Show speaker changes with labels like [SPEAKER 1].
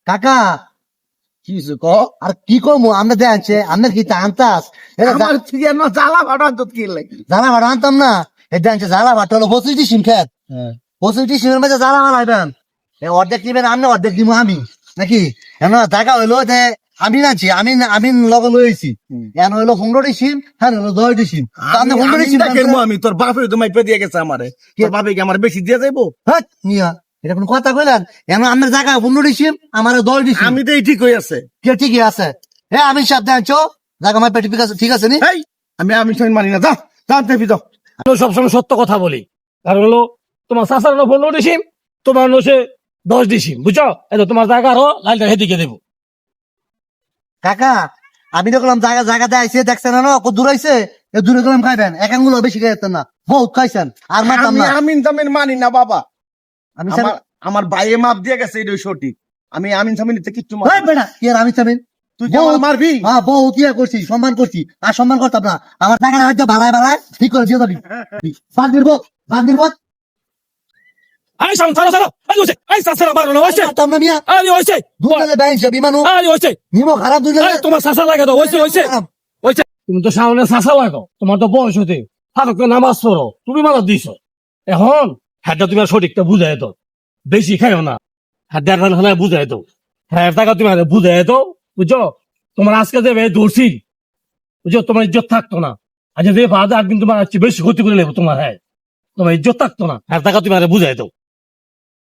[SPEAKER 1] কাকা
[SPEAKER 2] কিছু ক
[SPEAKER 1] আর কি কমু আমরা জানছে আমরা কি আনতাস
[SPEAKER 2] আমার থেকে না জ্বালা ভাড়া তো কি লাগে
[SPEAKER 1] জ্বালা ভাড়া আনতাম না এটা জানছে জ্বালা ভাড়া হলো 25 সিম খেত 25 সিমের মধ্যে জ্বালা ভাড়াইবেন অর্ধেক দিবেন আপনি অর্ধেক দিব আমি নাকি এমন জায়গা হইলো যে আমি নাছি আমি লগে লইছি এন হইলো 15টি সিম হ্যাঁ হইলো 10টি সিম আপনি 15টি সিম
[SPEAKER 2] আমি তোর বাপে তো মাইপে দিয়ে গেছে আমারে তোর বাপে কি আমার বেশি দিয়ে যাইবো
[SPEAKER 1] হ্যাঁ মিয়া এটা কোন কথা কইলেন এমন আপনার জায়গা 15টি সিম আমার 10টি সিম
[SPEAKER 2] আমি তো এই ঠিক হয়ে আছে
[SPEAKER 1] কে ঠিকই আছে হ্যাঁ আমি সব জানছো জায়গা আমার পেটি ঠিক আছে নি
[SPEAKER 2] এই আমি সঙ্গে মানি না যা জানতে যাও
[SPEAKER 3] সবসময় সত্য কথা বলি কারণ হলো তোমার চাষার হলো 15 ডিসিম তোমার হলো সে 10 ডিসিম বুঝছো এই তো তোমার জায়গা আরো লাইনটা হেদিকে দেবো
[SPEAKER 1] কাকা আমি দেখলাম জায়গা দেখাইছে দেখছেন না কত দূর আইছে দূরে গেলাম খাইবেন এক আঙ্গুলো বেশি খাইতেন না বহুত খাইছেন আর মারতাম
[SPEAKER 2] আমি
[SPEAKER 1] না
[SPEAKER 2] আমিন জামিন মানি না বাবা
[SPEAKER 1] আমি
[SPEAKER 2] আমার ভাইয়ে মাপ দিয়ে গেছে এটাই সঠিক আমি আমিন জামিন কিচ্ছু মানি না।
[SPEAKER 1] বেটা কি আর আমি চাবেন
[SPEAKER 2] তুই কি আমার মারবি
[SPEAKER 1] হ্যাঁ বহুত ইয়া করছি সম্মান করছি আর সম্মান করতাম না আমার টাকাটা হয়তো ভাড়ায় ঠিক করে দিয়ে যাবি বাদ দিব
[SPEAKER 3] আই সাম ছাড়ো ছাড়ো আই হইছে আই চাষার আমার হলো হইছে
[SPEAKER 1] করতাম না মিয়া
[SPEAKER 3] আই হইছে
[SPEAKER 1] দুজনে ব্যাংক বিমানু
[SPEAKER 3] আই হইছে
[SPEAKER 1] নিমো খারাপ দুজনে
[SPEAKER 3] আই তোমার চাষা লাগে তো হইছে হইছে হইছে তুমি তো সামনে চাষা লাগো তোমার তো বয়স হতে ফারুক নামাজ পড়ো তুমি মালা দিছো এখন হ্যাঁ তুমি আর সঠিকটা বুঝাই তো বেশি খাইও না হ্যাঁ হলে বুঝাই তো হ্যাঁ টাকা তুমি বুঝাই তো বুঝছো তোমার আজকে দেবে দর্শি বুঝছো তোমার ইজ্জত থাকতো না আচ্ছা যে ভাত একদিন তোমার বেশি ক্ষতি করে নেবো তোমার হ্যাঁ তোমার ইজ্জত থাকতো না হ্যাঁ টাকা তুমি বুঝাই তো